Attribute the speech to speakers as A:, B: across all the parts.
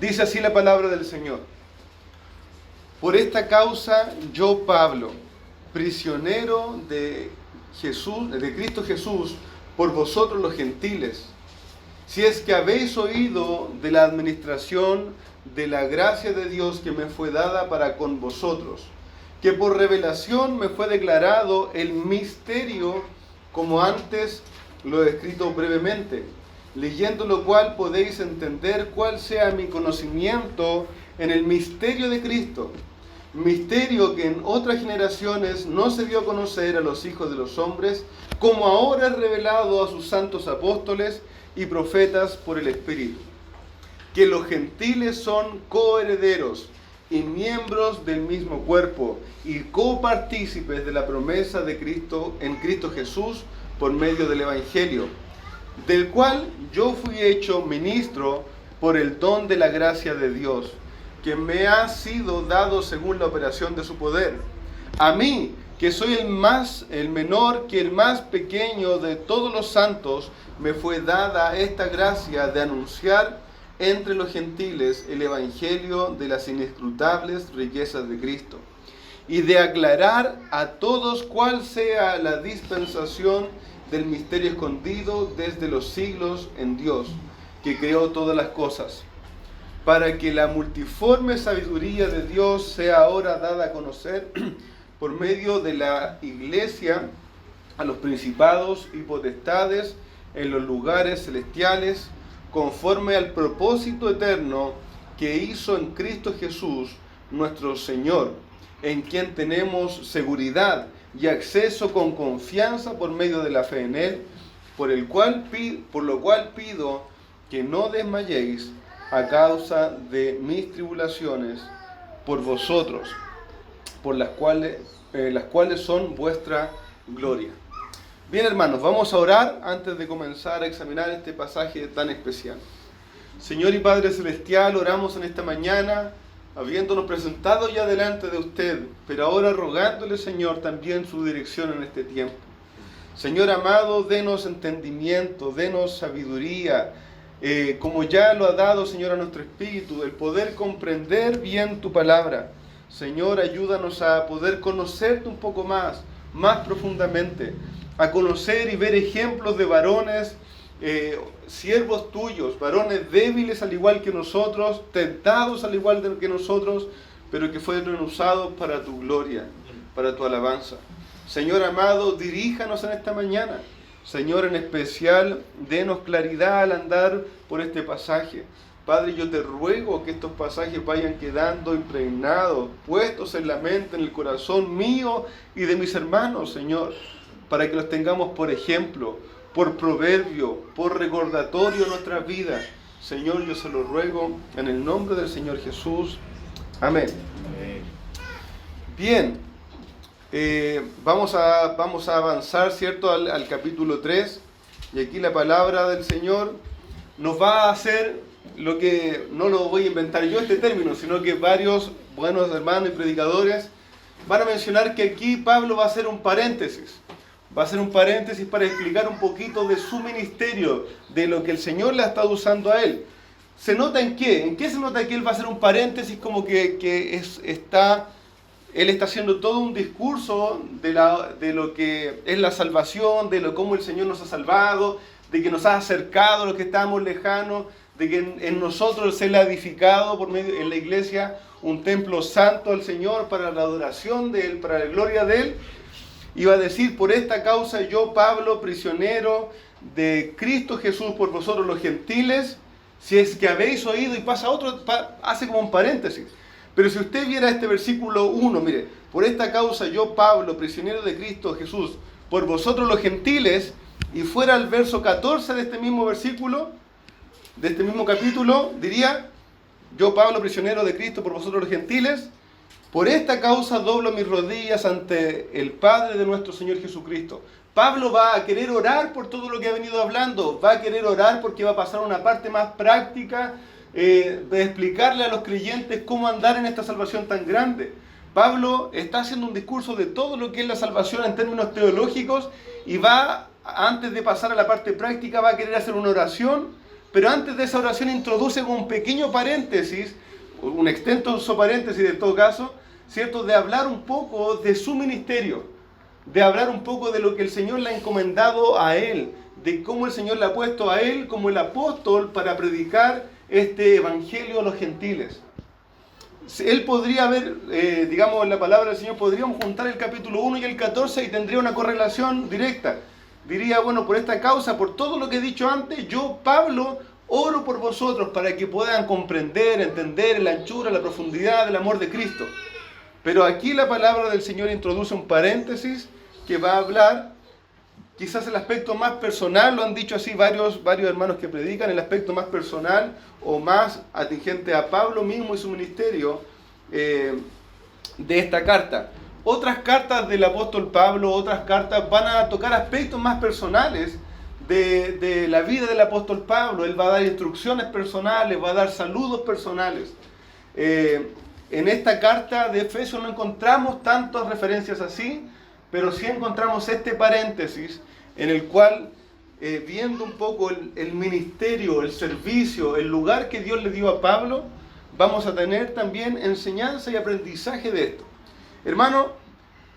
A: Dice así la palabra del Señor. Por esta causa yo, Pablo, prisionero de Jesús, de Cristo Jesús, por vosotros los gentiles, si es que habéis oído de la administración de la gracia de Dios que me fue dada para con vosotros, que por revelación me fue declarado el misterio, como antes lo he escrito brevemente, leyendo lo cual podéis entender cuál sea mi conocimiento en el misterio de Cristo, misterio que en otras generaciones no se dio a conocer a los hijos de los hombres, como ahora es revelado a sus santos apóstoles y profetas por el Espíritu, que los gentiles son coherederos y miembros del mismo cuerpo y copartícipes de la promesa de Cristo en Cristo Jesús por medio del Evangelio, del cual yo fui hecho ministro por el don de la gracia de Dios, que me ha sido dado según la operación de su poder. A mí, que soy el menor que el más pequeño de todos los santos, me fue dada esta gracia de anunciar entre los gentiles el evangelio de las inescrutables riquezas de Cristo, y de aclarar a todos cuál sea la dispensación del misterio escondido desde los siglos en Dios, que creó todas las cosas, para que la multiforme sabiduría de Dios sea ahora dada a conocer por medio de la Iglesia a los principados y potestades en los lugares celestiales, conforme al propósito eterno que hizo en Cristo Jesús, nuestro Señor, en quien tenemos seguridad y acceso con confianza por medio de la fe en Él, por lo cual pido que no desmayéis a causa de mis tribulaciones por vosotros, por las cuales son vuestra gloria. Bien, hermanos, vamos a orar antes de comenzar a examinar este pasaje tan especial. Señor y Padre Celestial, oramos en esta mañana, habiéndonos presentado ya delante de usted, pero ahora rogándole, Señor, también su dirección en este tiempo. Señor amado, denos entendimiento, denos sabiduría, como ya lo ha dado, Señor, a nuestro espíritu, el poder comprender bien tu palabra. Señor, ayúdanos a poder conocerte un poco más profundamente, a conocer y ver ejemplos de varones, siervos tuyos, varones débiles al igual que nosotros, tentados al igual que nosotros, pero que fueron usados para tu gloria, para tu alabanza. Señor amado, diríjanos en esta mañana. Señor, en especial, denos claridad al andar por este pasaje. Padre, yo te ruego que estos pasajes vayan quedando impregnados, puestos en la mente, en el corazón mío y de mis hermanos, Señor, para que los tengamos por ejemplo, por proverbio, por recordatorio en nuestra vida. Señor, yo se lo ruego en el nombre del Señor Jesús. Amén. Bien, vamos a avanzar, ¿cierto?, al capítulo 3, y aquí la palabra del Señor nos va a hacer lo que no lo voy a inventar yo este término, sino que varios buenos hermanos y predicadores van a mencionar que aquí Pablo va a hacer un paréntesis. Va a hacer un paréntesis para explicar un poquito de su ministerio, de lo que el Señor le ha estado usando a él. ¿Se nota en qué? ¿En qué se nota que él va a hacer un paréntesis como que él está haciendo todo un discurso de lo que es la salvación, de cómo el Señor nos ha salvado, de que nos ha acercado a los que estábamos lejanos, de que en nosotros Él ha edificado por medio en la iglesia un templo santo al Señor para la adoración de Él, para la gloria de Él? Iba a decir, por esta causa yo, Pablo, prisionero de Cristo Jesús por vosotros los gentiles, si es que habéis oído, y pasa otro, hace como un paréntesis. Pero si usted viera este versículo 1, mire, por esta causa yo, Pablo, prisionero de Cristo Jesús, por vosotros los gentiles, y fuera el verso 14 de este mismo versículo, de este mismo capítulo, diría, yo, Pablo, prisionero de Cristo por vosotros los gentiles, por esta causa doblo mis rodillas ante el Padre de nuestro Señor Jesucristo. Pablo va a querer orar por todo lo que ha venido hablando, va a querer orar porque va a pasar una parte más práctica de explicarle a los creyentes cómo andar en esta salvación tan grande. Pablo está haciendo un discurso de todo lo que es la salvación en términos teológicos y va, antes de pasar a la parte práctica, va a querer hacer una oración pero antes de esa oración introduce como un pequeño paréntesis, un extenso paréntesis en todo caso, ¿cierto? De hablar un poco de su ministerio, de hablar un poco de lo que el Señor le ha encomendado a él, de cómo el Señor le ha puesto a él como el apóstol para predicar este evangelio a los gentiles. Él podría haber, digamos, en la palabra del Señor, podríamos juntar el capítulo 1 y el 14 y tendría una correlación directa. Diría, bueno, por esta causa, por todo lo que he dicho antes, yo, Pablo, oro por vosotros para que puedan comprender, entender la anchura, la profundidad del amor de Cristo. Pero aquí la palabra del Señor introduce un paréntesis que va a hablar, quizás el aspecto más personal, lo han dicho así varios hermanos que predican, el aspecto más personal o más atingente a Pablo mismo y su ministerio de esta carta. Otras cartas del apóstol Pablo, otras cartas van a tocar aspectos más personales de la vida del apóstol Pablo. Él va a dar instrucciones personales, va a dar saludos personales. En esta carta de Efesios no encontramos tantas referencias así, pero sí encontramos este paréntesis en el cual, viendo un poco el ministerio, el servicio, el lugar que Dios le dio a Pablo, vamos a tener también enseñanza y aprendizaje de esto. Hermano,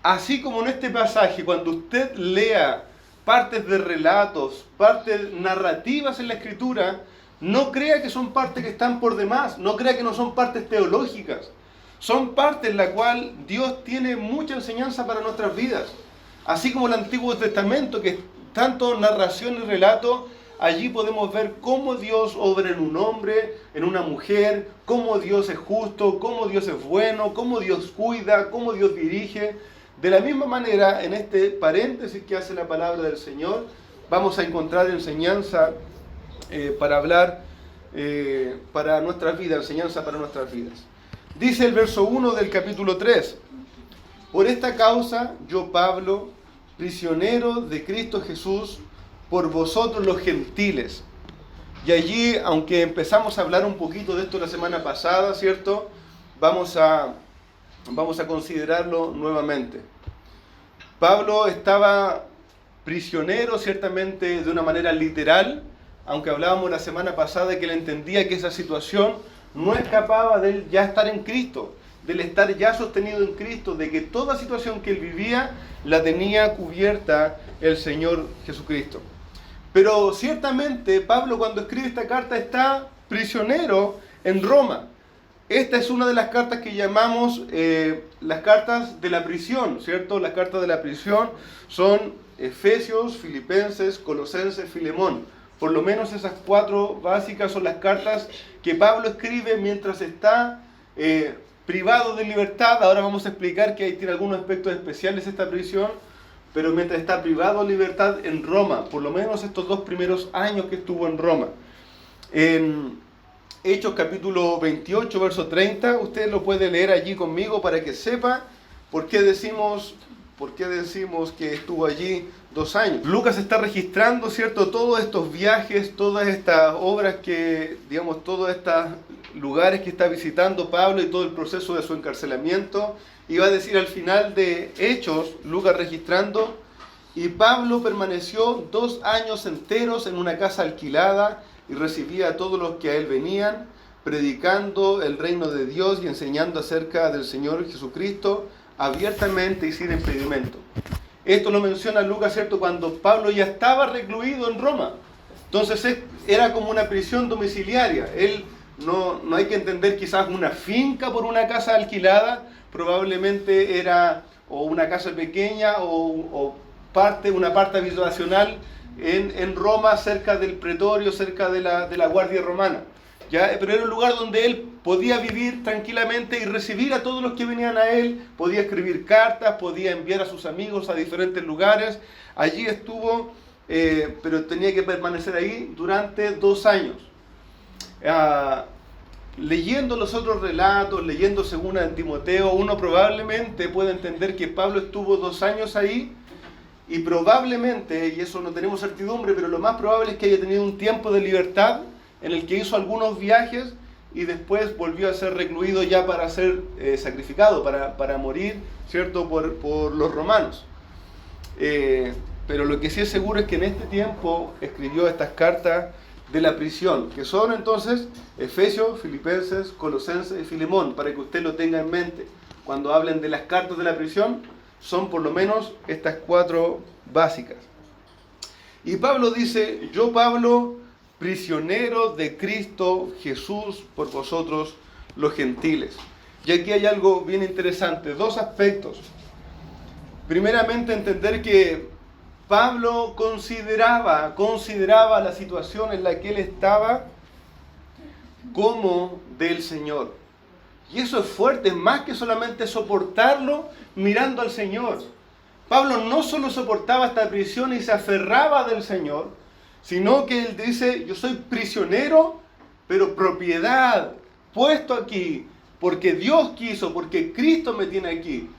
A: así como en este pasaje, cuando usted lea partes de relatos, partes narrativas en la Escritura, no crea que son partes que están por demás, no crea que no son partes teológicas. Son partes en la cual Dios tiene mucha enseñanza para nuestras vidas. Así como el Antiguo Testamento, que es tanto narración y relato, allí podemos ver cómo Dios obra en un hombre, en una mujer, cómo Dios es justo, cómo Dios es bueno, cómo Dios cuida, cómo Dios dirige. De la misma manera, en este paréntesis que hace la palabra del Señor, vamos a encontrar enseñanza para hablar para nuestras vidas, enseñanza para nuestras vidas. Dice el verso 1 del capítulo 3, por esta causa yo, Pablo, prisionero de Cristo Jesús, por vosotros los gentiles. Y allí, aunque empezamos a hablar un poquito de esto la semana pasada, ¿cierto? Vamos a considerarlo nuevamente. Pablo estaba prisionero, ciertamente de una manera literal, aunque hablábamos la semana pasada de que él entendía que esa situación no escapaba de él ya estar en Cristo, del estar ya sostenido en Cristo, de que toda situación que él vivía la tenía cubierta el Señor Jesucristo. Pero ciertamente Pablo, cuando escribe esta carta, está prisionero en Roma. Esta es una de las cartas que llamamos las cartas de la prisión, ¿cierto? Las cartas de la prisión son Efesios, Filipenses, Colosenses, Filemón. Por lo menos esas 4 básicas son las cartas que Pablo escribe mientras está privado de libertad. Ahora vamos a explicar que tiene algunos aspectos especiales esta prisión, pero mientras está privado de libertad en Roma, por lo menos estos 2 primeros años que estuvo en Roma. En Hechos capítulo 28, verso 30, usted lo puede leer allí conmigo para que sepa por qué decimos que estuvo allí 2 años. Lucas está registrando, ¿cierto?, todos estos viajes, todas estas obras que, digamos, todos estos lugares que está visitando Pablo y todo el proceso de su encarcelamiento. Y va a decir al final de Hechos, Lucas registrando, y Pablo permaneció 2 años enteros en una casa alquilada y recibía a todos los que a él venían, predicando el reino de Dios y enseñando acerca del Señor Jesucristo abiertamente y sin impedimento. Esto lo menciona Lucas, ¿cierto?, cuando Pablo ya estaba recluido en Roma. Entonces era como una prisión domiciliaria. Él no hay que entender quizás una finca por una casa alquilada, probablemente era o una casa pequeña o una parte habitacional en Roma, cerca del pretorio, cerca de la guardia romana. ¿Ya? Pero era un lugar donde él podía vivir tranquilamente y recibir a todos los que venían a él, podía escribir cartas, podía enviar a sus amigos a diferentes lugares. Allí estuvo, pero tenía que permanecer ahí durante 2 años. Leyendo los otros relatos, leyendo según a Timoteo, uno probablemente puede entender que Pablo estuvo 2 años ahí, y probablemente, y eso no tenemos certidumbre, pero lo más probable es que haya tenido un tiempo de libertad en el que hizo algunos viajes y después volvió a ser recluido ya para ser sacrificado, para morir, ¿cierto?, por los romanos. Pero lo que sí es seguro es que en este tiempo escribió estas cartas de la prisión, que son entonces Efesios, Filipenses, Colosenses y Filemón, para que usted lo tenga en mente. Cuando hablen de las cartas de la prisión, son por lo menos estas 4 básicas. Y Pablo dice: yo, Pablo, prisionero de Cristo Jesús por vosotros los gentiles. Y aquí hay algo bien interesante, 2 aspectos. Primeramente, entender que Pablo consideraba la situación en la que él estaba como del Señor. Y eso es fuerte, más que solamente soportarlo mirando al Señor. Pablo no solo soportaba esta prisión y se aferraba del Señor, sino que él dice: yo soy prisionero, pero propiedad, puesto aquí, porque Dios quiso, porque Cristo me tiene aquí,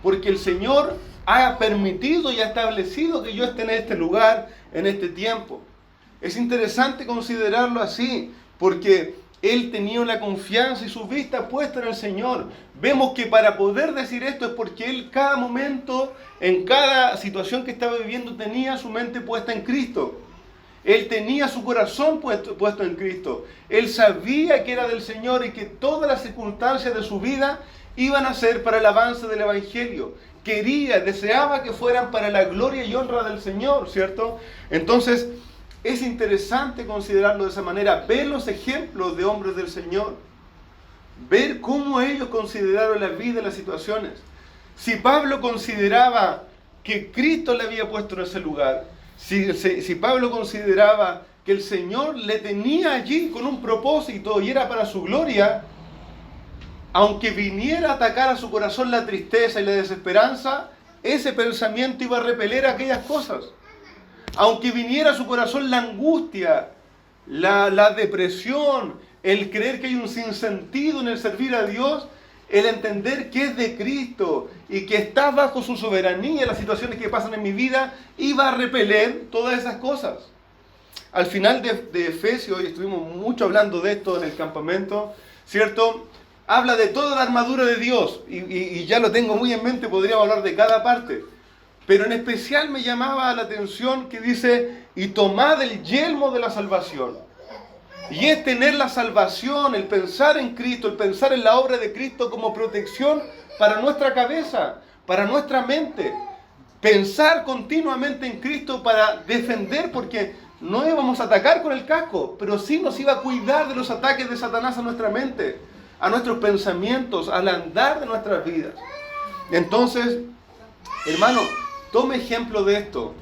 A: porque el Señor ha permitido y ha establecido que yo esté en este lugar, en este tiempo. Es interesante considerarlo así, porque él tenía una confianza y su vista puesta en el Señor. Vemos que para poder decir esto es porque él cada momento, en cada situación que estaba viviendo, tenía su mente puesta en Cristo. Él tenía su corazón puesto en Cristo. Él sabía que era del Señor y que todas las circunstancias de su vida iban a ser para el avance del Evangelio. Deseaba que fueran para la gloria y honra del Señor, ¿cierto? Entonces, es interesante considerarlo de esa manera, ver los ejemplos de hombres del Señor, ver cómo ellos consideraron la vida y las situaciones. Si Pablo consideraba que Cristo le había puesto en ese lugar, si Pablo consideraba que el Señor le tenía allí con un propósito y era para su gloria, aunque viniera a atacar a su corazón la tristeza y la desesperanza, ese pensamiento iba a repeler aquellas cosas. Aunque viniera a su corazón la angustia, la depresión, el creer que hay un sinsentido en el servir a Dios, el entender que es de Cristo y que está bajo su soberanía las situaciones que pasan en mi vida, iba a repeler todas esas cosas. Al final de Efesios, y estuvimos mucho hablando de esto en el campamento, ¿cierto? Habla de toda la armadura de Dios, y ya lo tengo muy en mente, podríamos hablar de cada parte. Pero en especial me llamaba la atención que dice: y tomad el yelmo de la salvación. Y es tener la salvación, el pensar en Cristo, el pensar en la obra de Cristo como protección para nuestra cabeza, para nuestra mente. Pensar continuamente en Cristo para defender, porque no íbamos a atacar con el casco, pero sí nos iba a cuidar de los ataques de Satanás a nuestra mente, a nuestros pensamientos, al andar de nuestras vidas. Entonces, hermano, tome ejemplo de esto.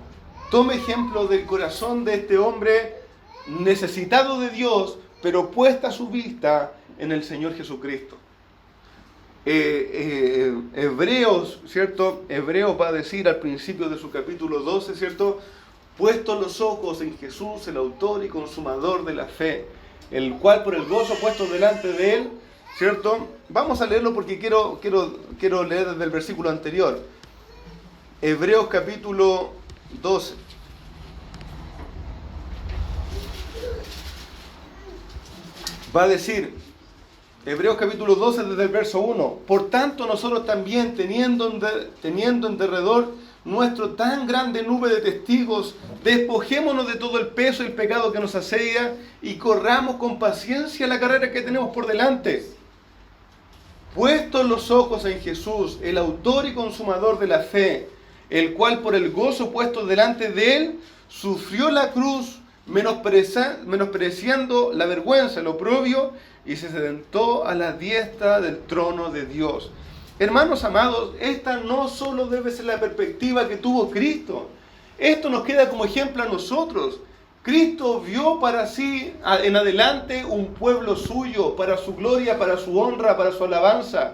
A: Tome ejemplo del corazón de este hombre necesitado de Dios, pero puesta su vista en el Señor Jesucristo. Hebreos, ¿cierto? Hebreos va a decir al principio de su capítulo 12, ¿cierto? Puestos los ojos en Jesús, el autor y consumador de la fe, el cual por el gozo puesto delante de él, ¿cierto? Vamos a leerlo porque quiero leer desde el versículo anterior. Hebreos capítulo 12. Va a decir, Hebreos capítulo 12 desde el verso 1: por tanto nosotros también, teniendo en derredor nuestro tan grande nube de testigos, despojémonos de todo el peso y el pecado que nos asedia y corramos con paciencia la carrera que tenemos por delante. Puestos los ojos en Jesús, el autor y consumador de la fe, el cual por el gozo puesto delante de él, sufrió la cruz, menospreciando la vergüenza, el oprobio, y se sentó a la diestra del trono de Dios. Hermanos amados, esta no solo debe ser la perspectiva que tuvo Cristo. Esto nos queda como ejemplo a nosotros. Cristo vio para sí en adelante un pueblo suyo, para su gloria, para su honra, para su alabanza.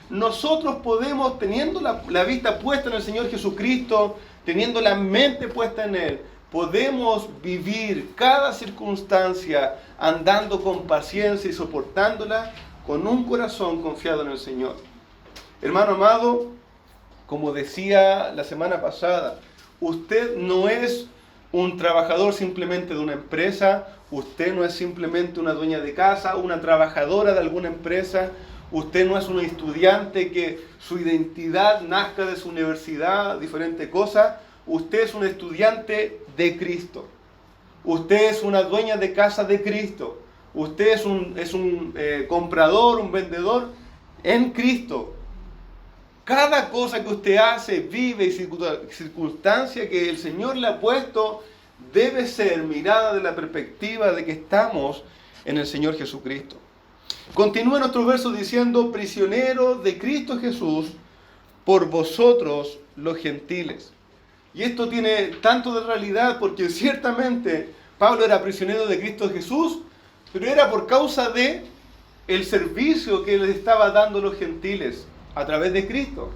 A: Nosotros podemos, teniendo la vista puesta en el Señor Jesucristo, teniendo la mente puesta en Él, podemos vivir cada circunstancia andando con paciencia y soportándola con un corazón confiado en el Señor. Hermano amado, como decía la semana pasada, usted no es un trabajador simplemente de una empresa, usted no es simplemente una dueña de casa, una trabajadora de alguna empresa, usted no es un estudiante que su identidad nazca de su universidad, diferente cosa. Usted es un estudiante de Cristo. Usted es una dueña de casa de Cristo. Usted es un comprador, un vendedor en Cristo. Cada cosa que usted hace, vive y circunstancia que el Señor le ha puesto debe ser mirada de la perspectiva de que estamos en el Señor Jesucristo. Continúa nuestro verso diciendo, prisioneros de Cristo Jesús por vosotros los gentiles. Y esto tiene tanto de realidad porque ciertamente Pablo era prisionero de Cristo Jesús, pero era por causa de el servicio que les estaba dando los gentiles a través de Cristo.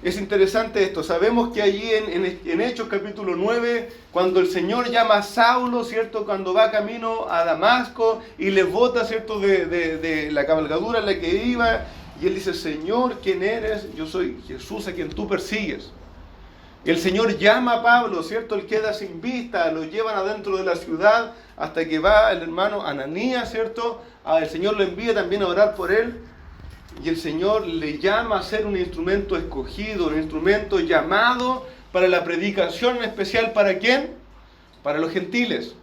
A: Es interesante esto. Sabemos que allí en Hechos capítulo 9, cuando el Señor llama a Saulo, ¿cierto? Cuando va camino a Damasco y le bota, ¿cierto? De la cabalgadura en la que iba, y él dice, Señor, ¿quién eres? Yo soy Jesús a quien tú persigues. El Señor llama a Pablo, ¿cierto? Él queda sin vista, lo llevan adentro de la ciudad hasta que va el hermano Ananías, ¿cierto? El Señor lo envía también a orar por él. Y el Señor le llama a ser un instrumento escogido, un instrumento llamado para la predicación especial. ¿Para quién? Para los gentiles,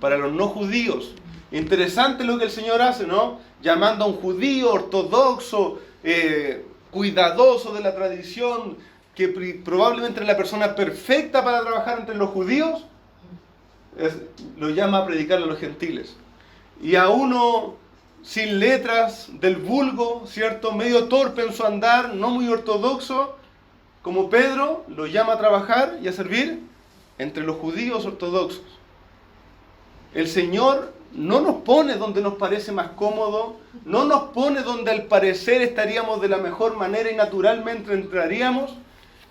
A: para los no judíos. Interesante lo que el Señor hace, ¿no? Llamando a un judío ortodoxo, cuidadoso de la tradición, que probablemente es la persona perfecta para trabajar entre los judíos, lo llama a predicarle a los gentiles. Y a uno sin letras, del vulgo, ¿cierto? Medio torpe en su andar, no muy ortodoxo, como Pedro, lo llama a trabajar y a servir entre los judíos ortodoxos. El Señor no nos pone donde nos parece más cómodo, no nos pone donde al parecer estaríamos de la mejor manera y naturalmente entraríamos.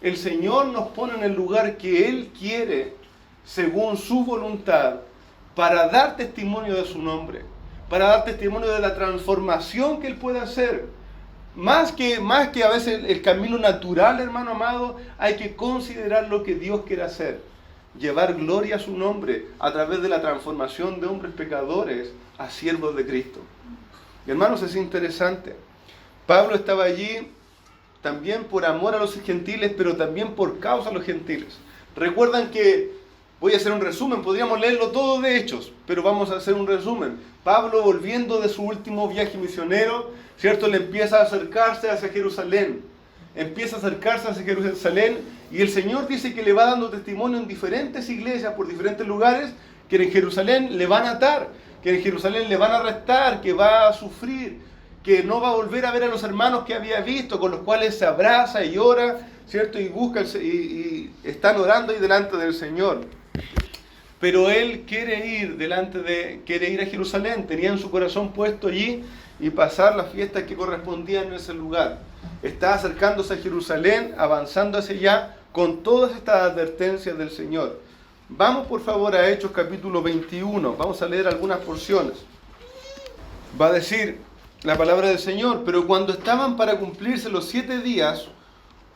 A: El Señor nos pone en el lugar que Él quiere, según su voluntad, para dar testimonio de su nombre, para dar testimonio de la transformación que Él puede hacer. Más que a veces el camino natural, hermano amado, hay que considerar lo que Dios quiere hacer. Llevar gloria a su nombre a través de la transformación de hombres pecadores a siervos de Cristo. Y hermanos, es interesante. Pablo estaba allí también por amor a los gentiles, pero también por causa de los gentiles. Recuerdan que, voy a hacer un resumen, podríamos leerlo todo de Hechos, pero vamos a hacer un resumen. Pablo, volviendo de su último viaje misionero, ¿cierto? Le empieza a acercarse hacia Jerusalén. Empieza a acercarse hacia Jerusalén y el Señor dice que le va dando testimonio en diferentes iglesias, por diferentes lugares, que en Jerusalén le van a atar, que en Jerusalén le van a arrestar, que va a sufrir, que no va a volver a ver a los hermanos que había visto, con los cuales se abraza y ora, ¿cierto? Y busca y están orando ahí delante del Señor. Pero él quiere ir a Jerusalén, tenía en su corazón puesto allí y pasar las fiestas que correspondían en ese lugar. Está acercándose a Jerusalén, avanzando hacia allá, con todas estas advertencias del Señor. Vamos por favor a Hechos capítulo 21, vamos a leer algunas porciones. Va a decir la palabra del Señor, pero cuando estaban para cumplirse los 7 días,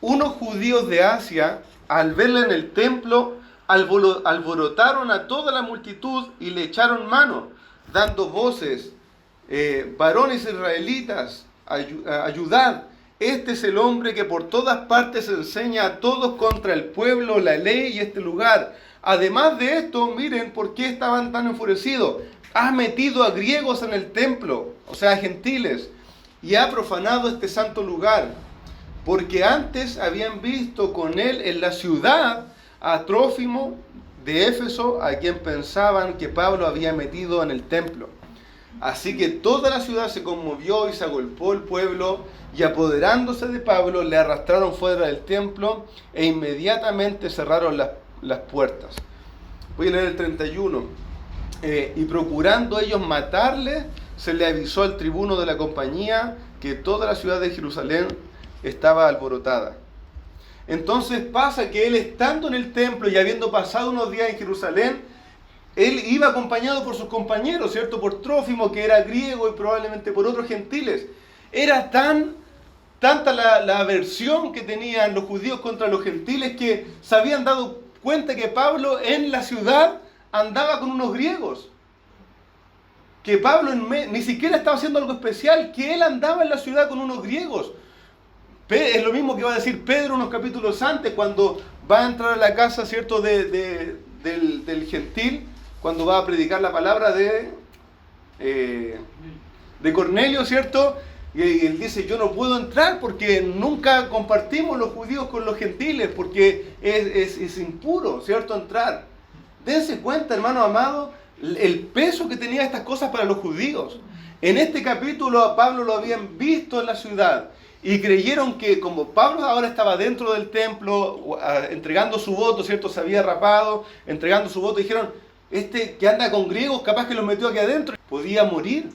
A: unos judíos de Asia, al verle en el templo, alborotaron a toda la multitud y le echaron mano, dando voces, varones israelitas, ayudad, este es el hombre que por todas partes enseña a todos contra el pueblo, la ley y este lugar. Además de esto, miren por qué estaban tan enfurecidos. Ha metido a griegos en el templo, o sea, a gentiles, y ha profanado este santo lugar, porque antes habían visto con él en la ciudad a Trófimo de Éfeso, a quien pensaban que Pablo había metido en el templo. Así que toda la ciudad se conmovió y se agolpó el pueblo, y apoderándose de Pablo, le arrastraron fuera del templo e inmediatamente cerraron las puertas. Voy a leer el 31. Y procurando ellos matarle, se le avisó al tribuno de la compañía que toda la ciudad de Jerusalén estaba alborotada. Entonces pasa que él, estando en el templo y habiendo pasado unos días en Jerusalén, él iba acompañado por sus compañeros, ¿cierto? Por Trófimo, que era griego, y probablemente por otros gentiles. Era tanta la aversión que tenían los judíos contra los gentiles que se habían dado cuenta que Pablo en la ciudad andaba con unos griegos. Que Pablo ni siquiera estaba haciendo algo especial, que él andaba en la ciudad con unos griegos. Es lo mismo que va a decir Pedro unos capítulos antes, cuando va a entrar a la casa, ¿cierto?, del gentil, cuando va a predicar la palabra de Cornelio, ¿cierto? Y él dice, yo no puedo entrar porque nunca compartimos los judíos con los gentiles, porque es impuro, ¿cierto? Entrar. Dense cuenta, hermanos amados, el peso que tenía estas cosas para los judíos. En este capítulo a Pablo lo habían visto en la ciudad y creyeron que como Pablo ahora estaba dentro del templo entregando su voto, ¿cierto? Se había rapado, entregando su voto, dijeron, este que anda con griegos capaz que los metió aquí adentro, podía morir.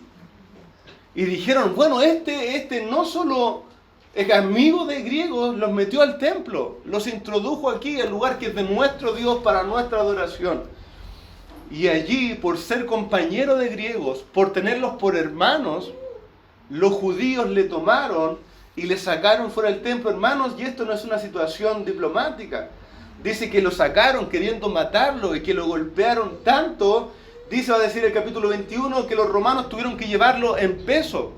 A: Y dijeron, bueno, este no solo es amigo de griegos, los metió al templo, los introdujo aquí, el lugar que es de nuestro Dios para nuestra adoración. Y allí, por ser compañero de griegos, por tenerlos por hermanos, los judíos le tomaron y le sacaron fuera del templo, hermanos, y esto no es una situación diplomática. Dice que lo sacaron queriendo matarlo y que lo golpearon tanto. Dice, va a decir el capítulo 21, que los romanos tuvieron que llevarlo en peso,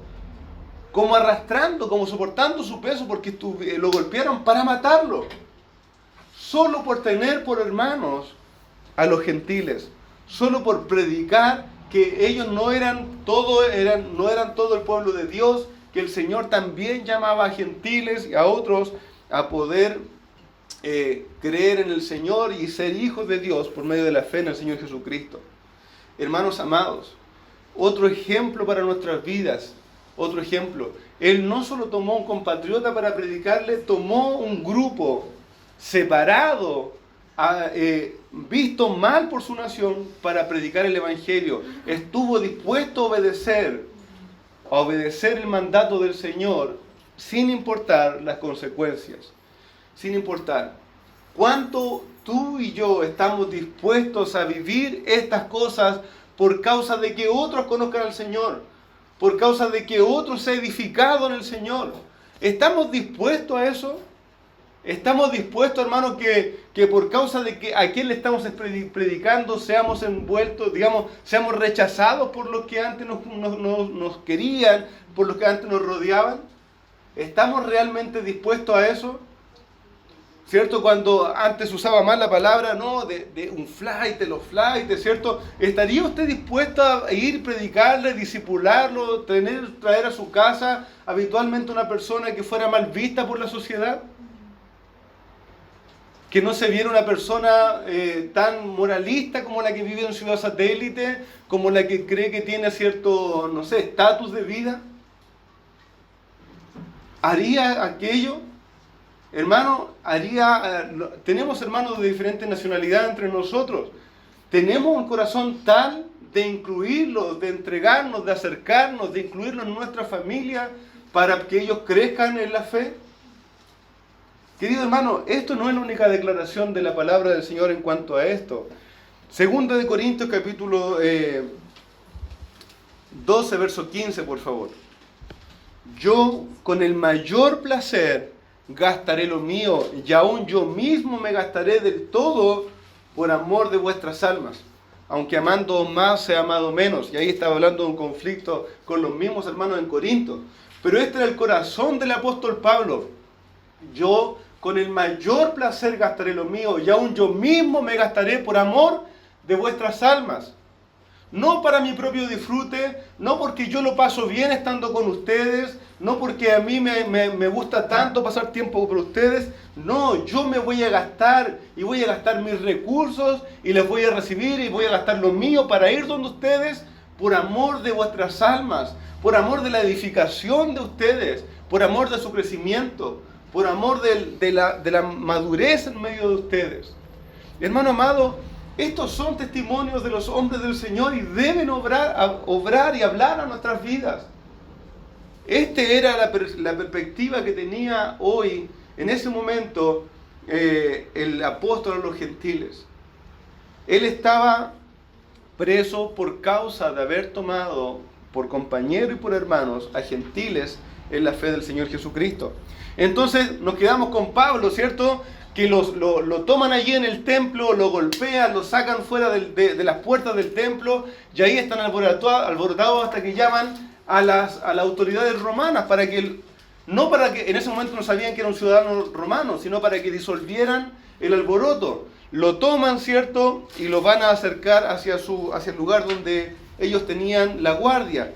A: como arrastrando, como soportando su peso, porque lo golpearon para matarlo, solo por tener por hermanos a los gentiles, solo por predicar que ellos no eran todo el pueblo de Dios, que el Señor también llamaba a gentiles y a otros a poder creer en el Señor y ser hijos de Dios por medio de la fe en el Señor Jesucristo. Hermanos amados, otro ejemplo para nuestras vidas, otro ejemplo. Él no solo tomó un compatriota para predicarle, tomó un grupo separado, visto mal por su nación, para predicar el Evangelio. Estuvo dispuesto a obedecer el mandato del Señor, sin importar las consecuencias, sin importar. ¿Cuánto tú y yo estamos dispuestos a vivir estas cosas por causa de que otros conozcan al Señor? Por causa de que otros se han edificado en el Señor. ¿Estamos dispuestos a eso? ¿Estamos dispuestos, hermanos, que por causa de que a quien le estamos predicando seamos envueltos, digamos, seamos rechazados por los que antes nos querían, por los que antes nos rodeaban? ¿Estamos realmente dispuestos a eso? ¿Cierto? Cuando antes usaba mal la palabra, ¿no? De un flight, los flights, ¿cierto? ¿Estaría usted dispuesto a ir, predicarle, disipularlo, traer a su casa habitualmente una persona que fuera mal vista por la sociedad? Que no se viera una persona tan moralista como la que vive en Ciudad Satélite, como la que cree que tiene cierto, no sé, estatus de vida. ¿Haría aquello? Hermano, tenemos hermanos de diferentes nacionalidades entre nosotros. Tenemos un corazón tal de incluirlos, de entregarnos, de acercarnos, de incluirlos en nuestra familia para que ellos crezcan en la fe. Querido hermano, esto no es la única declaración de la palabra del Señor en cuanto a esto. Segunda de Corintios capítulo 12, verso 15, por favor. Yo con el mayor placer gastaré lo mío, y aún yo mismo me gastaré del todo por amor de vuestras almas. Aunque amando más, sea amado menos. Y ahí estaba hablando de un conflicto con los mismos hermanos en Corinto. Pero este era el corazón del apóstol Pablo. Yo con el mayor placer gastaré lo mío, y aún yo mismo me gastaré por amor de vuestras almas. No para mi propio disfrute, no porque yo lo paso bien estando con ustedes, no porque a mí me gusta tanto pasar tiempo con ustedes. No, yo me voy a gastar y voy a gastar mis recursos y les voy a recibir y voy a gastar lo mío para ir donde ustedes por amor de vuestras almas, por amor de la edificación de ustedes, por amor de su crecimiento, por amor de la madurez en medio de ustedes. Hermano amado, estos son testimonios de los hombres del Señor y deben obrar y hablar a nuestras vidas. Esta era la perspectiva que tenía hoy, en ese momento, el apóstol a los gentiles. Él estaba preso por causa de haber tomado por compañero y por hermanos a gentiles en la fe del Señor Jesucristo. Entonces nos quedamos con Pablo, ¿cierto?, que lo toman allí en el templo, lo golpean, lo sacan fuera de las puertas del templo, y ahí están alborotados hasta que llaman a las autoridades romanas, no para que en ese momento no sabían que era un ciudadano romano, sino para que disolvieran el alboroto. lo toman, ¿cierto? Y lo van a acercar hacia el lugar donde ellos tenían la guardia.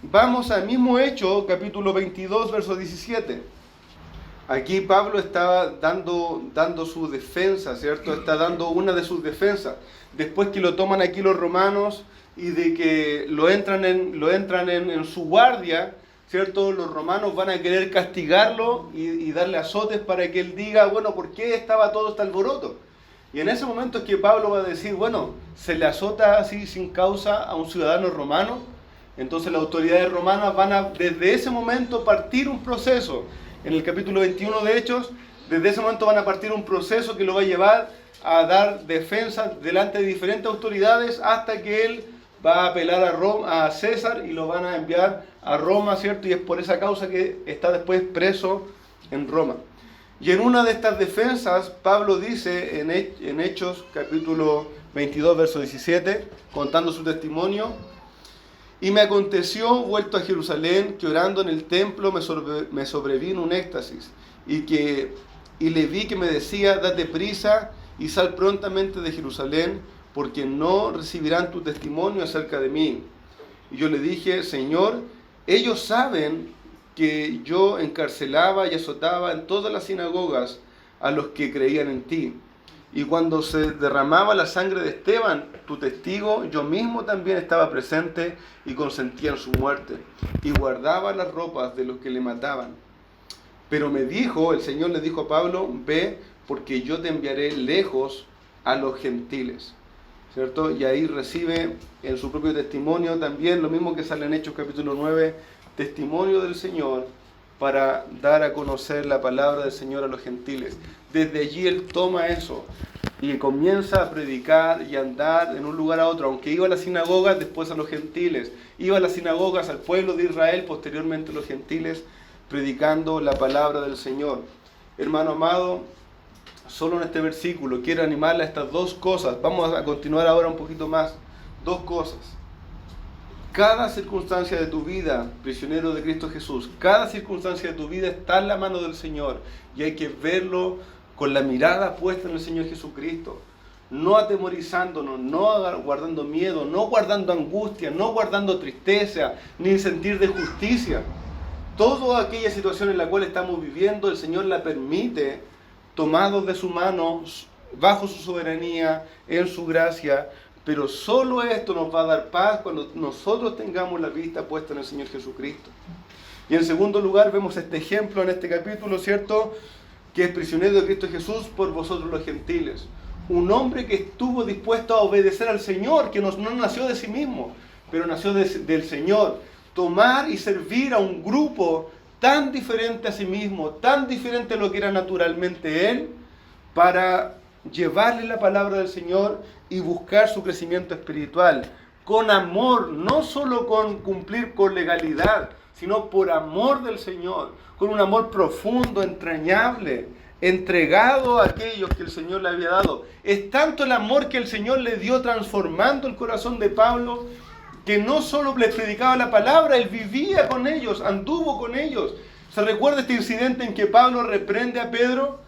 A: Vamos al mismo Hecho, capítulo 22, verso 17. Aquí Pablo está dando su defensa, ¿cierto? Está dando una de sus defensas. Después que lo toman aquí los romanos y de que lo entran en su guardia, ¿cierto? Los romanos van a querer castigarlo y darle azotes para que él diga, bueno, ¿por qué estaba todo este alboroto? Y en ese momento es que Pablo va a decir, bueno, se le azota así sin causa a un ciudadano romano. Entonces las autoridades romanas van a, desde ese momento, partir un proceso. En el capítulo 21 de Hechos, desde ese momento van a partir un proceso que lo va a llevar a dar defensa delante de diferentes autoridades hasta que él va a apelar a César y lo van a enviar a Roma, ¿cierto? Y es por esa causa que está después preso en Roma. Y en una de estas defensas, Pablo dice en Hechos capítulo 22, verso 17, contando su testimonio: y me aconteció, vuelto a Jerusalén, que orando en el templo me sobrevino un éxtasis, y le vi que me decía, date prisa y sal prontamente de Jerusalén, porque no recibirán tu testimonio acerca de mí. Y yo le dije, Señor, ellos saben que yo encarcelaba y azotaba en todas las sinagogas a los que creían en ti. Y cuando se derramaba la sangre de Esteban, tu testigo, yo mismo también estaba presente y consentía en su muerte, y guardaba las ropas de los que le mataban. Pero el Señor le dijo a Pablo, ve, porque yo te enviaré lejos a los gentiles, ¿cierto? Y ahí recibe en su propio testimonio también, lo mismo que sale en Hechos capítulo 9, testimonio del Señor para dar a conocer la palabra del Señor a los gentiles. Desde allí él toma eso y comienza a predicar y a andar en un lugar a otro, aunque iba a las sinagogas, después a los gentiles, iba a las sinagogas al pueblo de Israel, posteriormente a los gentiles, predicando la palabra del Señor. Hermano amado, solo en este versículo quiero animarle a estas dos cosas. Vamos a continuar ahora un poquito más. Dos cosas. Cada circunstancia de tu vida, prisionero de Cristo Jesús, cada circunstancia de tu vida está en la mano del Señor y hay que verlo con la mirada puesta en el Señor Jesucristo, no atemorizándonos, no guardando miedo, no guardando angustia, no guardando tristeza, ni sentir de justicia. Toda aquella situación en la cual estamos viviendo, el Señor la permite, tomados de su mano, bajo su soberanía, en su gracia. Pero solo esto nos va a dar paz cuando nosotros tengamos la vista puesta en el Señor Jesucristo. Y en segundo lugar vemos este ejemplo en este capítulo, ¿cierto? Que es prisionero de Cristo Jesús por vosotros los gentiles. Un hombre que estuvo dispuesto a obedecer al Señor, que no nació de sí mismo, pero nació del Señor. Tomar y servir a un grupo tan diferente a sí mismo, tan diferente a lo que era naturalmente él, para llevarle la palabra del Señor y buscar su crecimiento espiritual, con amor, no solo con cumplir con legalidad, sino por amor del Señor, con un amor profundo, entrañable, entregado a aquellos que el Señor le había dado. Es tanto el amor que el Señor le dio transformando el corazón de Pablo, que no solo les predicaba la palabra, él vivía con ellos, anduvo con ellos. ¿Se recuerda este incidente en que Pablo reprende a Pedro?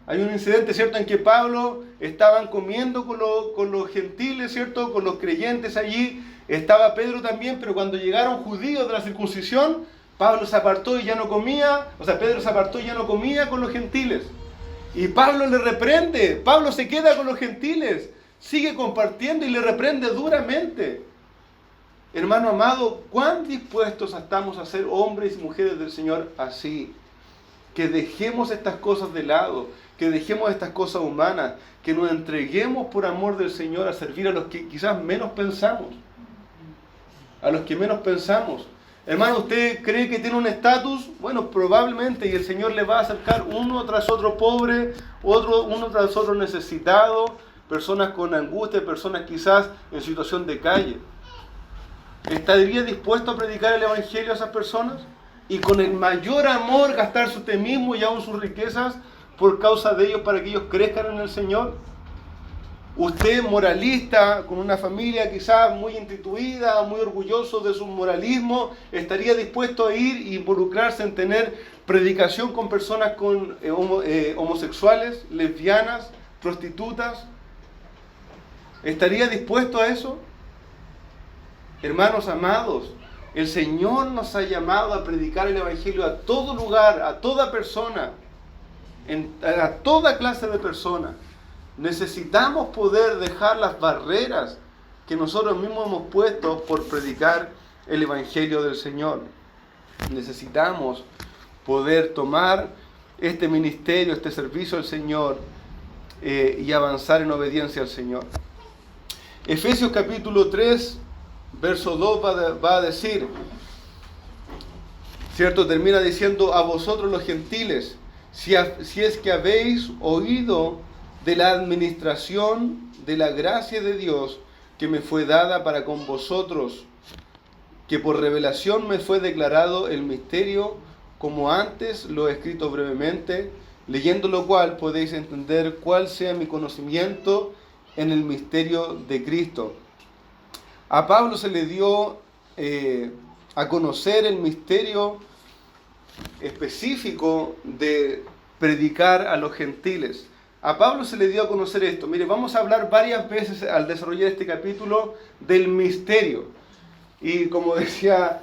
A: Hay un incidente, ¿cierto?, en que Pablo estaban comiendo con los gentiles, ¿cierto?, con los creyentes allí. Estaba Pedro también, pero cuando llegaron judíos de la circuncisión, Pedro se apartó y ya no comía con los gentiles. Y Pablo le reprende, Pablo se queda con los gentiles, sigue compartiendo y le reprende duramente. Hermano amado, ¿cuán dispuestos estamos a ser hombres y mujeres del Señor así? Que dejemos estas cosas de lado, que dejemos estas cosas humanas, que nos entreguemos por amor del Señor a servir a los que quizás menos pensamos. A los que menos pensamos. Hermano, ¿usted cree que tiene un estatus? Bueno, probablemente, y el Señor le va a acercar uno tras otro pobre, uno tras otro necesitado, personas con angustia, personas quizás en situación de calle. ¿Estaría dispuesto a predicar el Evangelio a esas personas? Y con el mayor amor gastarse usted mismo y aún sus riquezas por causa de ellos para que ellos crezcan en el Señor. Usted, moralista, con una familia quizás muy instituida, muy orgulloso de su moralismo, ¿estaría dispuesto a ir e involucrarse en tener predicación con personas homosexuales, lesbianas, prostitutas? ¿Estaría dispuesto a eso? Hermanos amados, el Señor nos ha llamado a predicar el Evangelio a todo lugar, a toda persona, a toda clase de persona. Necesitamos poder dejar las barreras que nosotros mismos hemos puesto por predicar el Evangelio del Señor. Necesitamos poder tomar este ministerio, este servicio al Señor y avanzar en obediencia al Señor. Efesios capítulo 3, verso 2 va a decir, ¿cierto? Termina diciendo: a vosotros los gentiles, si es que habéis oído de la administración de la gracia de Dios que me fue dada para con vosotros, que por revelación me fue declarado el misterio, como antes lo he escrito brevemente, leyendo lo cual podéis entender cuál sea mi conocimiento en el misterio de Cristo. A Pablo se le dio a conocer el misterio específico de predicar a los gentiles. A Pablo se le dio a conocer esto. Mire, vamos a hablar varias veces al desarrollar este capítulo del misterio. Y como decía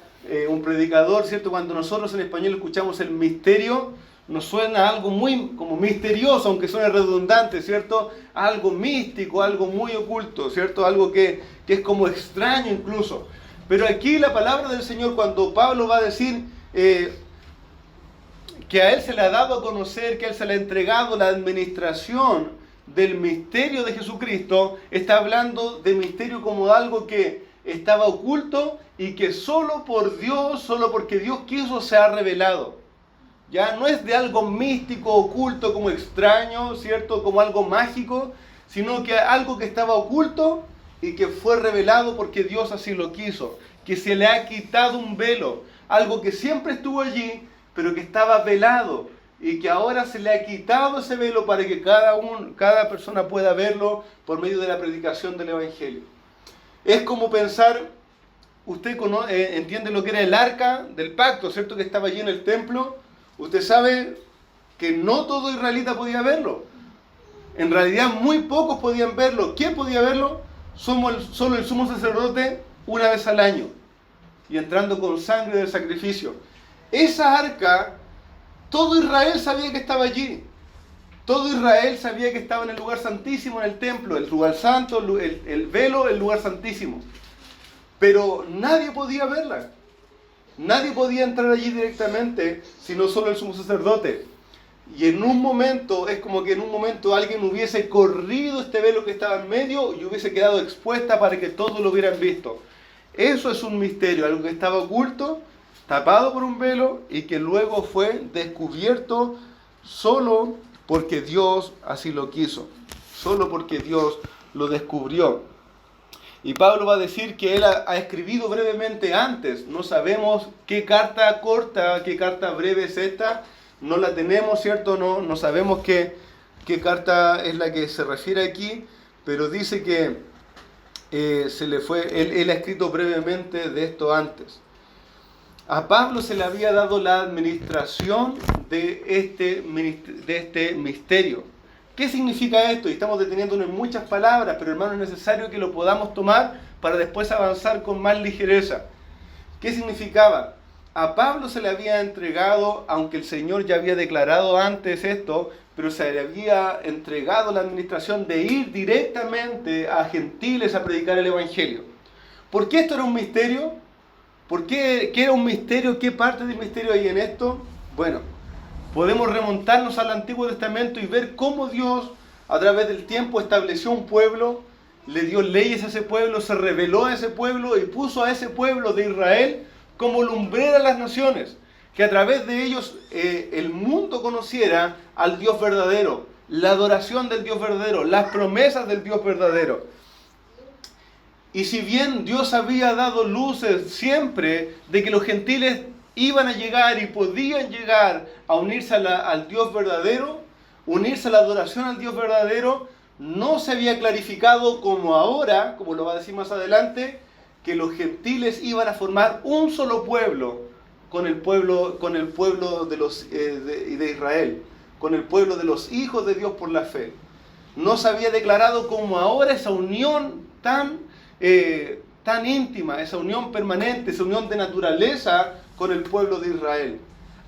A: un predicador, ¿cierto? Cuando nosotros en español escuchamos el misterio, nos suena algo muy como misterioso, aunque suene redundante, ¿cierto? Algo místico, algo muy oculto, ¿cierto? Algo que es como extraño incluso. Pero aquí la palabra del Señor, cuando Pablo va a decir que a él se le ha dado a conocer, que a él se le ha entregado la administración del misterio de Jesucristo, está hablando de misterio como algo que estaba oculto y que solo por Dios, solo porque Dios quiso, se ha revelado. Ya no es de algo místico, oculto, como extraño, ¿cierto? Como algo mágico, sino que algo que estaba oculto y que fue revelado porque Dios así lo quiso. Que se le ha quitado un velo, algo que siempre estuvo allí, pero que estaba velado y que ahora se le ha quitado ese velo para que cada persona pueda verlo por medio de la predicación del Evangelio. Es como pensar, usted entiende lo que era el arca del pacto, ¿cierto? Que estaba allí en el templo. Usted sabe que no todo israelita podía verlo. En realidad muy pocos podían verlo. ¿Quién podía verlo? Solo el sumo sacerdote una vez al año. Y entrando con sangre del sacrificio. Esa arca, todo Israel sabía que estaba allí. Todo Israel sabía que estaba en el lugar santísimo, en el templo, el lugar santo, el velo, el lugar santísimo. Pero nadie podía verla. Nadie podía entrar allí directamente, sino solo el sumo sacerdote. Y en un momento, es como que en un momento alguien hubiese corrido este velo que estaba en medio y hubiese quedado expuesta para que todos lo hubieran visto. Eso es un misterio, algo que estaba oculto, tapado por un velo y que luego fue descubierto solo porque Dios así lo quiso, solo porque Dios lo descubrió. Y Pablo va a decir que él ha escribido brevemente antes. No sabemos qué carta corta, qué carta breve es esta. No la tenemos, ¿cierto? No sabemos qué carta es la que se refiere aquí. Pero dice que él ha escrito brevemente de esto antes. A Pablo se le había dado la administración de este misterio. ¿Qué significa esto? Y estamos deteniéndonos en muchas palabras, pero hermano, es necesario que lo podamos tomar para después avanzar con más ligereza. ¿Qué significaba? A Pablo se le había entregado, aunque el Señor ya había declarado antes esto, pero se le había entregado la administración de ir directamente a gentiles a predicar el Evangelio. ¿Por qué esto era un misterio? ¿Por qué era un misterio? ¿Qué parte del misterio hay en esto? Bueno, podemos remontarnos al Antiguo Testamento y ver cómo Dios, a través del tiempo, estableció un pueblo, le dio leyes a ese pueblo, se reveló a ese pueblo y puso a ese pueblo de Israel como lumbrera a las naciones, que a través de ellos el mundo conociera al Dios verdadero, la adoración del Dios verdadero, las promesas del Dios verdadero. Y si bien Dios había dado luces siempre de que los gentiles iban a llegar y podían llegar a unirse al Dios verdadero, unirse a la adoración al Dios verdadero, no se había clarificado como ahora, como lo va a decir más adelante, que los gentiles iban a formar un solo pueblo con el pueblo de Israel, con el pueblo de los hijos de Dios por la fe. No se había declarado como ahora esa unión tan íntima, esa unión permanente, esa unión de naturaleza con el pueblo de Israel.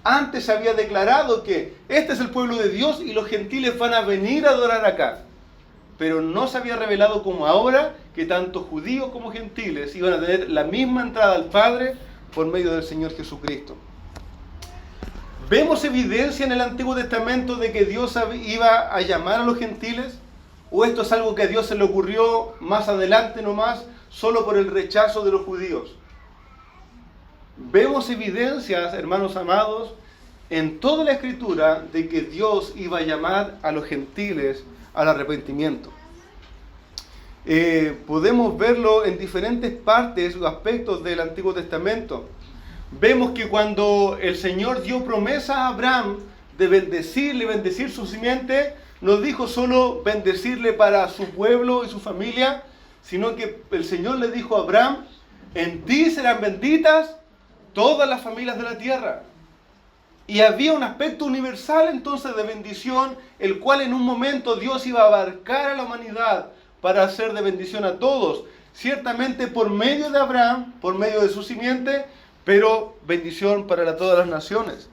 A: Antes se había declarado que este es el pueblo de Dios y los gentiles van a venir a adorar acá. Pero no se había revelado como ahora que tanto judíos como gentiles iban a tener la misma entrada al Padre por medio del Señor Jesucristo. ¿Vemos evidencia en el Antiguo Testamento de que Dios iba a llamar a los gentiles? ¿O esto es algo que a Dios se le ocurrió más adelante nomás, solo por el rechazo de los judíos? Vemos evidencias, hermanos amados, en toda la Escritura de que Dios iba a llamar a los gentiles al arrepentimiento. Podemos verlo en diferentes partes o aspectos del Antiguo Testamento. Vemos que cuando el Señor dio promesa a Abraham de bendecir su simiente, no dijo solo bendecirle para su pueblo y su familia, sino que el Señor le dijo a Abraham: en ti serán benditas todas las familias de la tierra. Y había un aspecto universal entonces de bendición, el cual en un momento Dios iba a abarcar a la humanidad para hacer de bendición a todos. Ciertamente por medio de Abraham, por medio de su simiente, pero bendición para todas las naciones.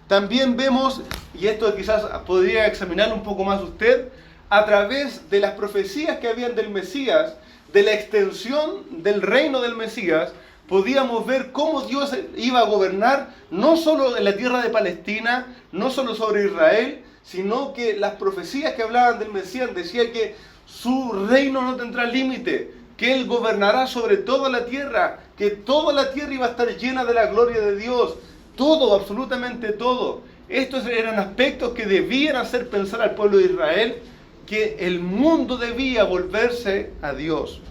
A: También vemos, y esto quizás podría examinarlo un poco más usted, a través de las profecías que habían del Mesías, de la extensión del reino del Mesías, podíamos ver cómo Dios iba a gobernar no solo en la tierra de Palestina, no solo sobre Israel, sino que las profecías que hablaban del Mesías decían que su reino no tendrá límite, que Él gobernará sobre toda la tierra, que toda la tierra iba a estar llena de la gloria de Dios. Todo, absolutamente todo. Estos eran aspectos que debían hacer pensar al pueblo de Israel que el mundo debía volverse a Dios.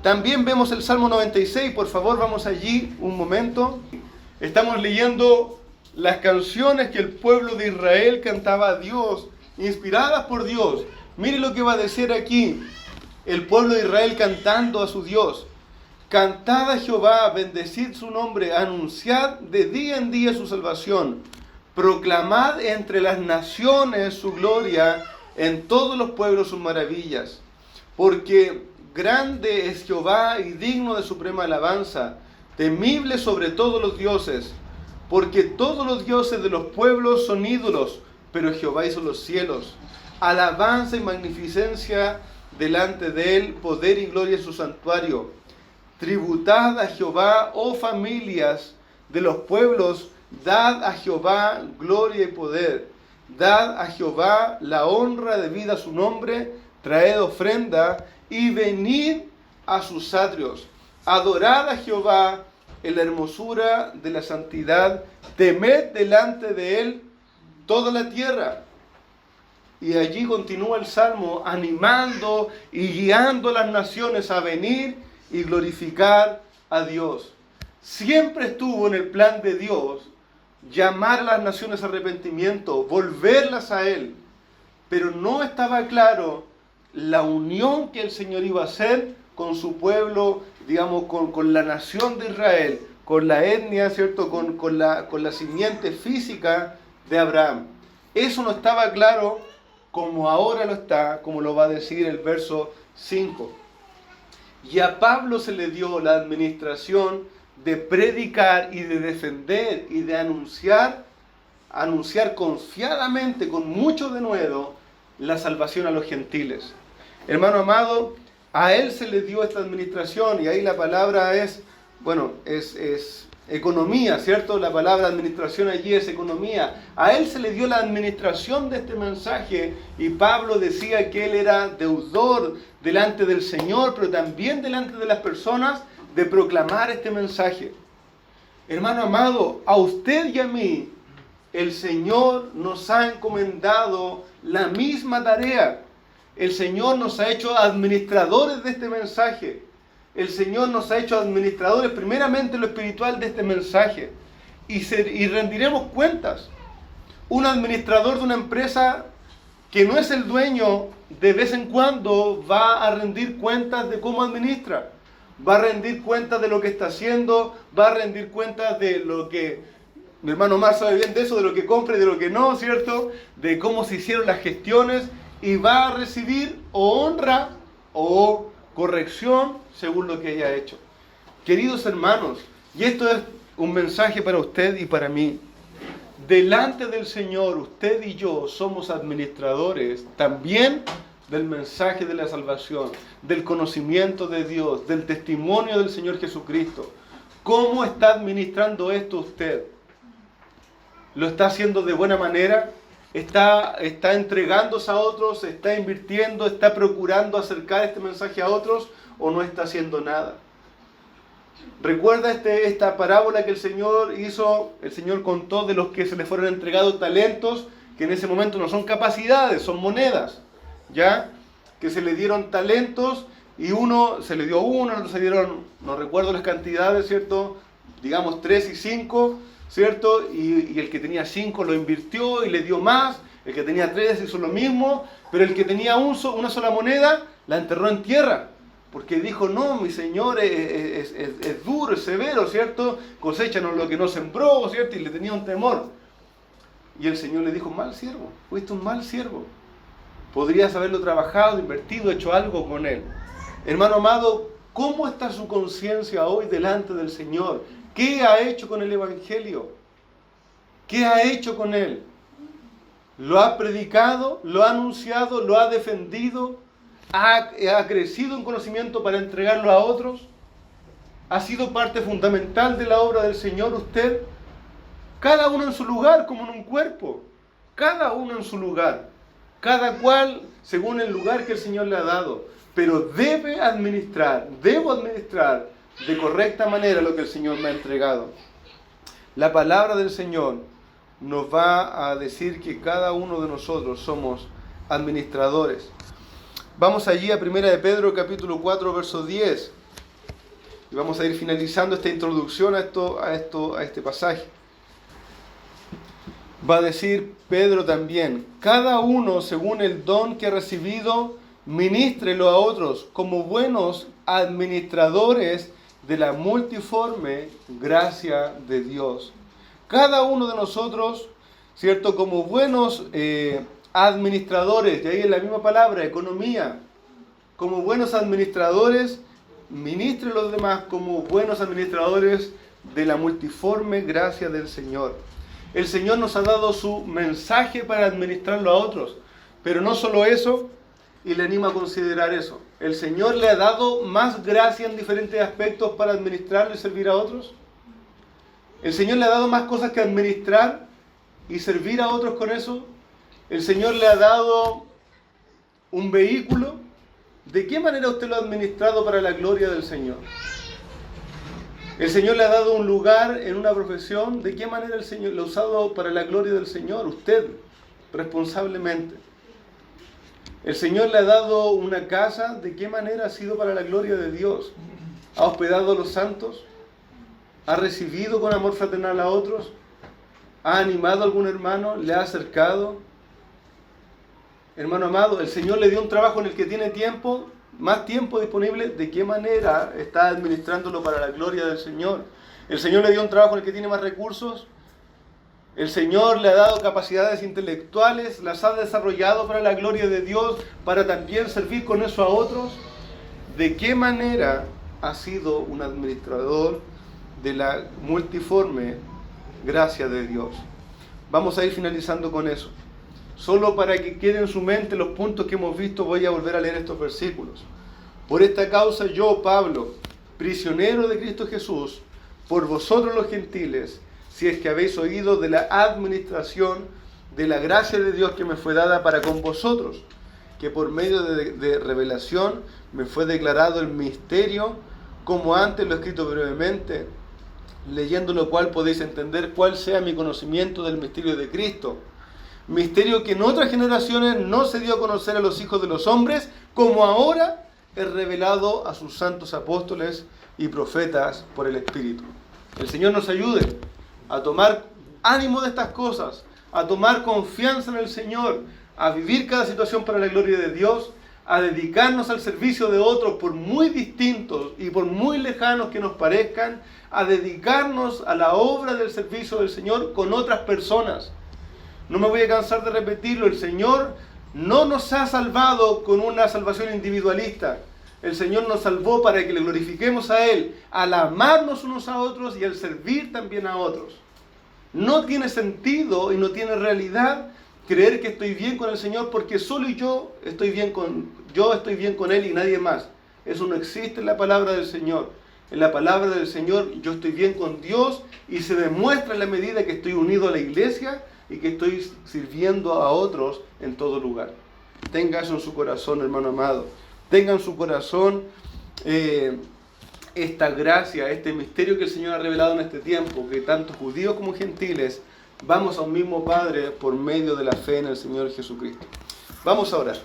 A: También vemos el Salmo 96, por favor vamos allí un momento. Estamos leyendo las canciones que el pueblo de Israel cantaba a Dios, inspiradas por Dios. Mire lo que va a decir aquí el pueblo de Israel cantando a su Dios. Cantad a Jehová, bendecid su nombre, anunciad de día en día su salvación. Proclamad entre las naciones su gloria, en todos los pueblos sus maravillas. Porque grande es Jehová y digno de suprema alabanza, temible sobre todos los dioses. Porque todos los dioses de los pueblos son ídolos, pero Jehová hizo los cielos. Alabanza y magnificencia delante de él, poder y gloria en su santuario. Tributad a Jehová, oh familias de los pueblos, dad a Jehová gloria y poder. Dad a Jehová la honra debida a su nombre, traed ofrenda y venid a sus atrios. Adorad a Jehová en la hermosura de la santidad, temed delante de él toda la tierra. Y allí continúa el Salmo animando y guiando a las naciones a venir y glorificar a Dios. Siempre estuvo en el plan de Dios llamar a las naciones a arrepentimiento, volverlas a Él. Pero no estaba claro la unión que el Señor iba a hacer con su pueblo, digamos, con la nación de Israel, con la etnia, ¿cierto? Con la simiente física de Abraham. Eso no estaba claro como ahora lo está, como lo va a decir el verso 5. Y a Pablo se le dio la administración de predicar y de defender y de anunciar confiadamente, con mucho denuedo, la salvación a los gentiles. Hermano amado, a él se le dio esta administración, y ahí la palabra es economía, ¿cierto? La palabra administración allí es economía. A él se le dio la administración de este mensaje, y Pablo decía que él era deudor delante del Señor, pero también delante de las personas, de proclamar este mensaje. Hermano amado, a usted y a mí, el Señor nos ha encomendado la misma tarea. El Señor nos ha hecho administradores de este mensaje. El Señor nos ha hecho administradores, primeramente en lo espiritual, de este mensaje. Y rendiremos cuentas. Un administrador de una empresa que no es el dueño, de vez en cuando va a rendir cuentas de cómo administra. Va a rendir cuentas de lo que está haciendo, va a rendir cuentas de lo que, mi hermano Mar sabe bien de eso, de lo que compra y de lo que no, ¿cierto? De cómo se hicieron las gestiones. y va a recibir o honra o corrección según lo que haya hecho. Queridos hermanos, y esto es un mensaje para usted y para mí. Delante del Señor, usted y yo somos administradores también del mensaje de la salvación, del conocimiento de Dios, del testimonio del Señor Jesucristo. ¿Cómo está administrando esto usted? ¿Lo está haciendo de buena manera? ¿Está entregándose a otros? ¿Está invirtiendo? ¿Está procurando acercar este mensaje a otros? ¿O no está haciendo nada? Recuerda esta parábola que el Señor contó de los que se les fueron entregados talentos, que en ese momento no son capacidades, son monedas, ¿ya? Que se le dieron talentos y uno se le dio uno, otro se dieron, no recuerdo las cantidades, ¿cierto? Digamos 3 y 5, ¿cierto? Y el que tenía 5 lo invirtió y le dio más, el que tenía 3 hizo lo mismo, pero el que tenía una sola moneda la enterró en tierra. Porque dijo, no, mi Señor es duro, es severo, ¿cierto? Coséchanos lo que no sembró, ¿cierto? Y le tenía un temor. Y el Señor le dijo, mal siervo, fuiste un mal siervo. Podrías haberlo trabajado, invertido, hecho algo con él. Hermano amado, ¿cómo está su conciencia hoy delante del Señor? ¿Qué ha hecho con el Evangelio? ¿Qué ha hecho con él? ¿Lo ha predicado? ¿Lo ha anunciado? ¿Lo ha defendido? ¿Ha crecido en conocimiento para entregarlo a otros? ¿Ha sido parte fundamental de la obra del Señor usted? Cada uno en su lugar, como en un cuerpo. Cada uno en su lugar. Cada cual según el lugar que el Señor le ha dado. Pero debo administrar de correcta manera lo que el Señor me ha entregado. La palabra del Señor nos va a decir que cada uno de nosotros somos administradores. Vamos allí a 1 de Pedro capítulo 4 verso 10 y vamos a ir finalizando esta introducción a este pasaje. Va a decir Pedro también, cada uno según el don que ha recibido, ministrelo a otros como buenos administradores de la multiforme gracia de Dios. Cada uno de nosotros, ¿cierto? Como buenos administradores, de ahí en la misma palabra, economía, como buenos administradores, ministre a los demás como buenos administradores de la multiforme gracia del Señor. El Señor nos ha dado su mensaje para administrarlo a otros, pero no solo eso, y le animo a considerar eso. El Señor le ha dado más gracia en diferentes aspectos para administrarlo y servir a otros. El Señor le ha dado más cosas que administrar y servir a otros con eso. El Señor le ha dado un vehículo. ¿De qué manera usted lo ha administrado para la gloria del Señor? El Señor le ha dado un lugar en una profesión. ¿De qué manera el Señor lo ha usado para la gloria del Señor? Usted, responsablemente. El Señor le ha dado una casa. ¿De qué manera ha sido para la gloria de Dios? ¿Ha hospedado a los santos? ¿Ha recibido con amor fraternal a otros? ¿Ha animado a algún hermano? ¿Le ha acercado? Hermano amado, el Señor le dio un trabajo en el que tiene tiempo, más tiempo disponible. ¿De qué manera está administrándolo para la gloria del Señor? El Señor le dio un trabajo en el que tiene más recursos. El Señor le ha dado capacidades intelectuales, las ha desarrollado para la gloria de Dios, para también servir con eso a otros. ¿De qué manera ha sido un administrador de la multiforme gracia de Dios? Vamos a ir finalizando con eso. Solo para que quede en su mente los puntos que hemos visto, voy a volver a leer estos versículos. Por esta causa yo, Pablo, prisionero de Cristo Jesús, por vosotros los gentiles, si es que habéis oído de la administración de la gracia de Dios que me fue dada para con vosotros, que por medio de revelación me fue declarado el misterio, como antes lo he escrito brevemente, leyendo lo cual podéis entender cuál sea mi conocimiento del misterio de Cristo. Misterio que en otras generaciones no se dio a conocer a los hijos de los hombres, como ahora es revelado a sus santos apóstoles y profetas por el Espíritu. El Señor nos ayude a tomar ánimo de estas cosas, a tomar confianza en el Señor, a vivir cada situación para la gloria de Dios, a dedicarnos al servicio de otros por muy distintos y por muy lejanos que nos parezcan, a dedicarnos a la obra del servicio del Señor con otras personas. No me voy a cansar de repetirlo, el Señor no nos ha salvado con una salvación individualista. El Señor nos salvó para que le glorifiquemos a Él, al amarnos unos a otros y al servir también a otros. No tiene sentido y no tiene realidad creer que estoy bien con el Señor porque solo yo estoy bien con Él y nadie más. Eso no existe en la palabra del Señor. En la palabra del Señor yo estoy bien con Dios y se demuestra en la medida que estoy unido a la iglesia y que estoy sirviendo a otros en todo lugar. Tenga eso en su corazón, hermano amado. Tenga en su corazón esta gracia, este misterio que el Señor ha revelado en este tiempo, que tanto judíos como gentiles vamos a un mismo Padre por medio de la fe en el Señor Jesucristo. Vamos a orar.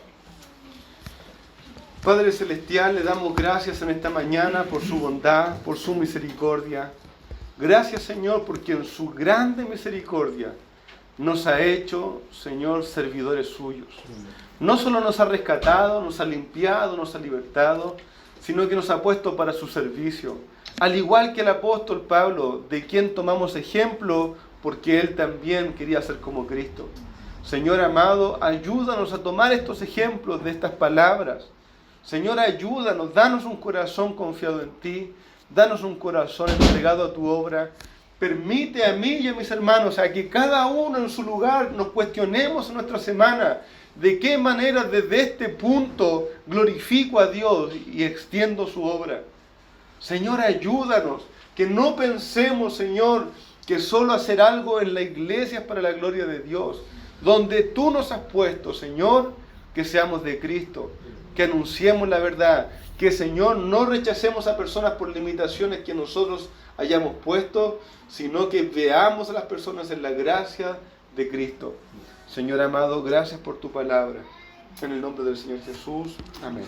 A: Padre Celestial, le damos gracias en esta mañana por su bondad, por su misericordia. Gracias, Señor, porque en su grande misericordia nos ha hecho, Señor, servidores suyos. No solo nos ha rescatado, nos ha limpiado, nos ha libertado, sino que nos ha puesto para su servicio. Al igual que el apóstol Pablo, de quien tomamos ejemplo, porque él también quería ser como Cristo. Señor amado, ayúdanos a tomar estos ejemplos de estas palabras. Señor, ayúdanos, danos un corazón confiado en ti, danos un corazón entregado a tu obra. Permite a mí y a mis hermanos a que cada uno en su lugar nos cuestionemos en nuestra semana de qué manera desde este punto glorifico a Dios y extiendo su obra. Señor, ayúdanos, que no pensemos, Señor, que solo hacer algo en la iglesia es para la gloria de Dios. Donde tú nos has puesto, Señor, que seamos de Cristo, que anunciemos la verdad, que, Señor, no rechacemos a personas por limitaciones que nosotros hayamos puesto, sino que veamos a las personas en la gracia de Cristo. Señor amado, gracias por tu palabra. En el nombre del Señor Jesús. Amén.